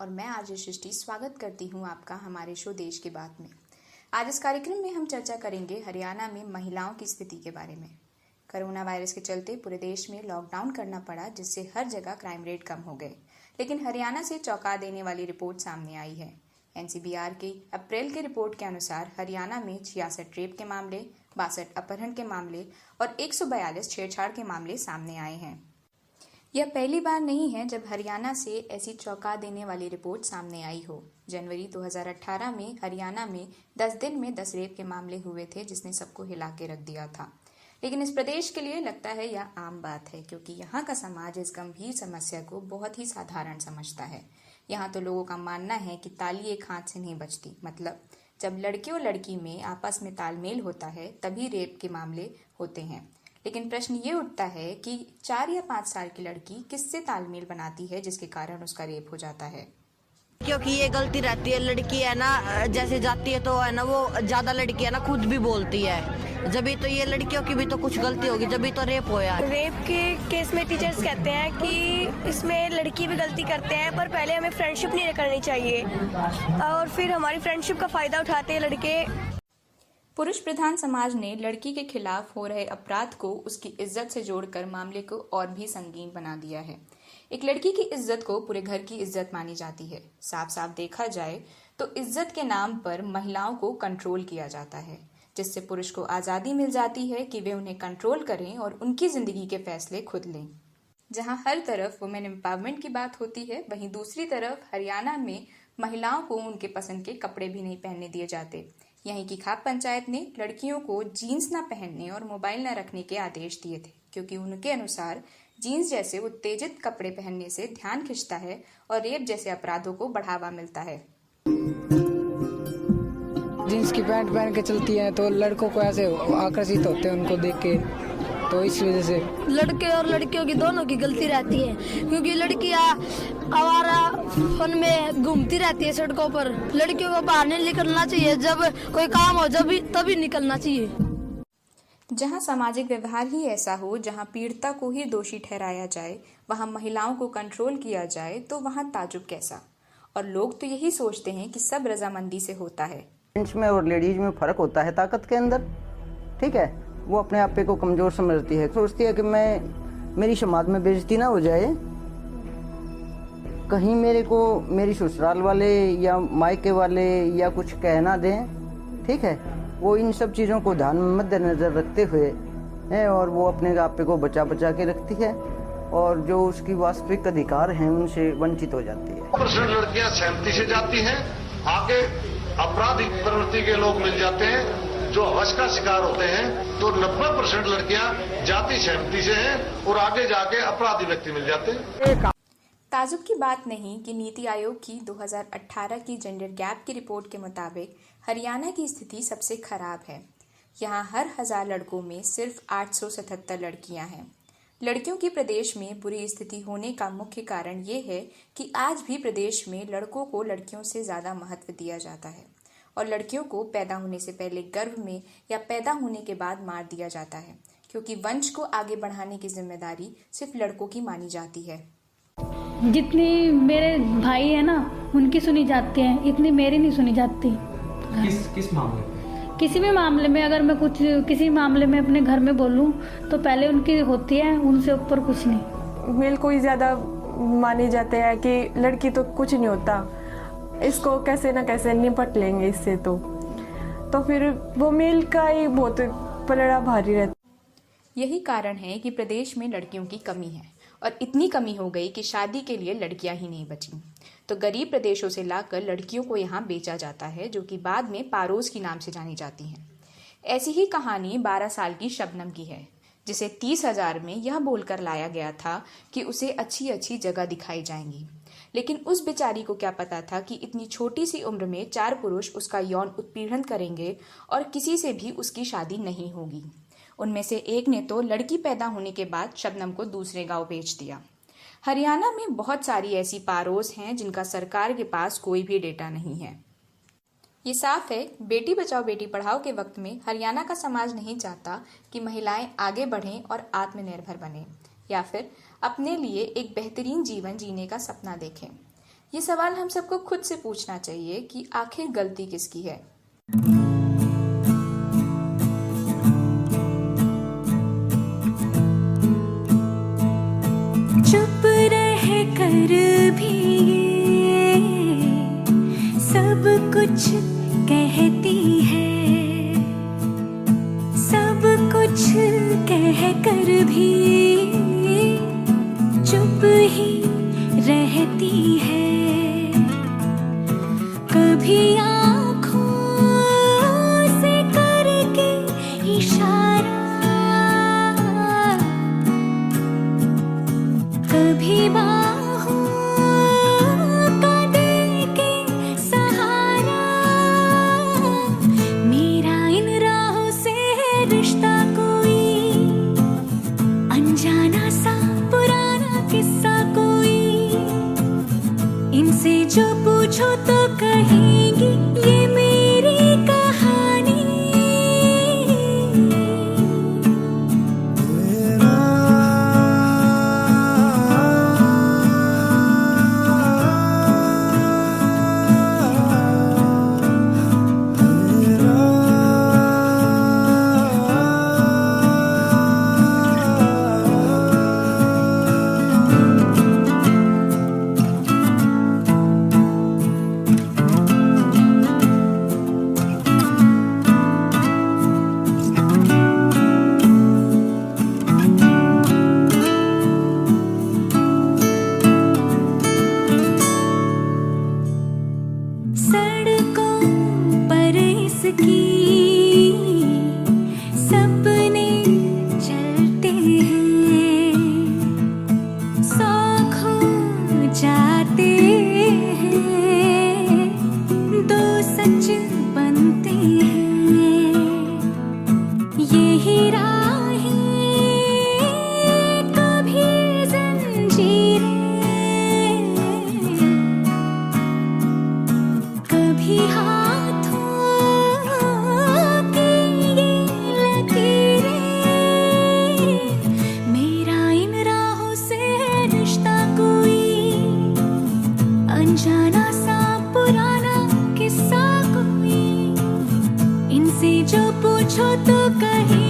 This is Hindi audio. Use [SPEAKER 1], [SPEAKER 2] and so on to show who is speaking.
[SPEAKER 1] और मैं आरजे सृष्टि स्वागत करती हूं आपका हमारे शो देश की बात में। आज इस कार्यक्रम में हम चर्चा करेंगे हरियाणा में महिलाओं की स्थिति के बारे में। कोरोना वायरस के चलते पूरे देश में लॉकडाउन करना पड़ा, जिससे हर जगह क्राइम रेट कम हो गए। लेकिन हरियाणा से चौंका देने वाली रिपोर्ट सामने आई है। एनसीबीआर की अप्रैल की रिपोर्ट के अनुसार हरियाणा में 66 रेप के मामले, 62 अपहरण के मामले और 142 छेड़छाड़ के मामले सामने आए हैं। यह पहली बार नहीं है जब हरियाणा से ऐसी चौंका देने वाली रिपोर्ट सामने आई हो। जनवरी 2018 में हरियाणा में 10 दिन में 10 रेप के मामले हुए थे, जिसने सबको हिला के रख दिया था। लेकिन इस प्रदेश के लिए लगता है यह आम बात है, क्योंकि यहाँ का समाज इस गंभीर समस्या को बहुत ही साधारण समझता है। यहाँ तो लोगों का मानना है कि ताली एक हाथ से नहीं बजती, मतलब जब लड़के और लड़की में आपस में तालमेल होता है तभी रेप के मामले होते हैं। लेकिन प्रश्न ये उठता है कि 4 या 5 साल की लड़की किससे तालमेल बनाती है जिसके कारण उसका रेप हो जाता है।
[SPEAKER 2] क्योंकि ये गलती रहती है, लड़की है ना जैसे जाती है तो है ना वो ज्यादा लड़की है ना खुद भी बोलती है, जब तो ये लड़कियों की भी तो कुछ गलती होगी, जब तो रेप होया।
[SPEAKER 3] रेप के केस में टीचर्स कहते हैं कि इसमें लड़की भी गलती करते हैं, पर पहले हमें फ्रेंडशिप नहीं करनी चाहिए और फिर हमारी फ्रेंडशिप का फायदा उठाते हैं लड़के।
[SPEAKER 1] पुरुष प्रधान समाज ने लड़की के खिलाफ हो रहे अपराध को उसकी इज्जत से जोड़कर मामले को और भी संगीन बना दिया है। एक लड़की की इज्जत को पूरे घर की इज्जत मानी जाती है। साफ साफ देखा जाए तो इज्जत के नाम पर महिलाओं को कंट्रोल किया जाता है, जिससे पुरुष को आजादी मिल जाती है कि वे उन्हें कंट्रोल करें और उनकी जिंदगी के फैसले खुद लें। जहां हर तरफ वुमेन एम्पावरमेंट की बात होती है, वहीं दूसरी तरफ हरियाणा में महिलाओं को उनके पसंद के कपड़े भी नहीं पहनने दिए जाते। यहीं की खाप पंचायत ने लड़कियों को जीन्स न पहनने और मोबाइल न रखने के आदेश दिए थे, क्योंकि उनके अनुसार जीन्स जैसे उत्तेजित कपड़े पहनने से ध्यान खिंचता है और रेप जैसे अपराधों को बढ़ावा मिलता है।
[SPEAKER 4] जीन्स की पैंट पहन के चलती हैं तो लड़कों को ऐसे आकर्षित होते हैं उनको देख के, तो इस वजह से
[SPEAKER 3] लड़के और लड़कियों की दोनों की गलती रहती है, क्योंकि लड़कियां आवारा फन में घूमती रहती है सड़कों पर। लड़कियों को बाहर नहीं निकलना चाहिए, जब कोई काम हो जब तभी निकलना चाहिए।
[SPEAKER 1] जहां सामाजिक व्यवहार ही ऐसा हो, जहां पीड़िता को ही दोषी ठहराया जाए, वहां महिलाओं को कंट्रोल किया जाए, तो वहां ताजुब कैसा। और लोग तो यही सोचते हैं कि सब रजामंदी से होता है।
[SPEAKER 5] जेंट्स में और लेडीज में फर्क होता है ताकत के अंदर, ठीक है। वो अपने आप को कमजोर समझती है, सोचती है कि मेरी समाज में बेइज्जती ना हो जाए, कहीं मेरे को मेरी ससुराल वाले या मायके वाले या कुछ कहना दें, ठीक है। वो इन सब चीज़ों को ध्यान में मद्देनजर रखते हुए है और वो अपने आप को बचा के रखती है और जो उसकी वास्तविक अधिकार हैं उनसे वंचित हो जाती है।
[SPEAKER 6] % लड़कियां सहमति से जाती हैं, आगे आपराधिक प्रवृत्ति के लोग मिल जाते हैं जो हवस का शिकार होते हैं, तो 90% लड़कियां जाति सहमति से हैं और आगे जाके अपराधी व्यक्ति मिल जाते हैं।
[SPEAKER 1] ताजुब की बात नहीं कि नीति आयोग की 2018 की जेंडर गैप की रिपोर्ट के मुताबिक हरियाणा की स्थिति सबसे खराब है। यहाँ हर 1000 लड़कों में सिर्फ 877 लड़कियां हैं। लड़कियों की प्रदेश में बुरी स्थिति होने का मुख्य कारण ये है कि आज भी प्रदेश में लड़कों को लड़कियों से ज़्यादा महत्व दिया जाता है और लड़कियों को पैदा होने से पहले गर्भ में या पैदा होने के बाद मार दिया जाता है, क्योंकि वंश को आगे बढ़ाने की जिम्मेदारी सिर्फ लड़कों की मानी जाती है।
[SPEAKER 7] जितनी मेरे भाई है ना उनकी सुनी जाती है, इतनी मेरी नहीं सुनी जाती।
[SPEAKER 8] किस मामले?
[SPEAKER 7] किसी भी मामले में, अगर मैं किसी मामले में अपने घर में बोलूं तो पहले उनकी होती है, उनसे ऊपर कुछ नहीं।
[SPEAKER 3] मेल को ही ज्यादा माने जाते हैं कि लड़की तो कुछ नहीं होता, इसको कैसे ना कैसे निपट लेंगे इससे, तो फिर वो मेल का ही बहुत पलड़ा भारी रहता।
[SPEAKER 1] यही कारण है कि प्रदेश में लड़कियों की कमी है और इतनी कमी हो गई कि शादी के लिए लड़कियां ही नहीं बची, तो गरीब प्रदेशों से लाकर लड़कियों को यहाँ बेचा जाता है, जो कि बाद में पारोस की नाम से जानी जाती हैं। ऐसी ही कहानी 12 साल की शबनम की है, जिसे 30,000 में यह बोलकर लाया गया था कि उसे अच्छी अच्छी जगह दिखाई जाएंगी। लेकिन उस बेचारी को क्या पता था कि इतनी छोटी सी उम्र में 4 पुरुष उसका यौन उत्पीड़न करेंगे और किसी से भी उसकी शादी नहीं होगी। उनमें से एक ने तो लड़की पैदा होने के बाद शबनम को दूसरे गांव भेज दिया। हरियाणा में बहुत सारी ऐसी पारोस हैं जिनका सरकार के पास कोई भी डेटा नहीं है। ये साफ है, बेटी बचाओ बेटी पढ़ाओ के वक्त में हरियाणा का समाज नहीं चाहता कि महिलाएं आगे बढ़ें और आत्मनिर्भर बनें या फिर अपने लिए एक बेहतरीन जीवन जीने का सपना देखें। ये सवाल हम सबको खुद से पूछना चाहिए कि आखिर गलती किसकी है।
[SPEAKER 9] चुप रह कर भी ये सब कुछ कहती है, सब कुछ कह कर भी चुप ही रहती है। कभी आँखों से करके इशारा, कभी बाहों का दे के सहारा। मेरा इन राहों से है रिश्ता कोई अनजाना सा पुराना किस्सा कोई। इनसे जो पूछो तो कहेंगी ये मेरी कहानी। सड़कों पर इसकी सपने चलते हैं, सौ खो जाते हैं, दो सच बनते हैं। यही राहें कभी जंजीरें, कभी हाथों की ये लकीरें। मेरा इन राहों से है रिश्ता कोई अनजाना सा पुराना किस्सा कोई। इनसे जो पूछो तो कहे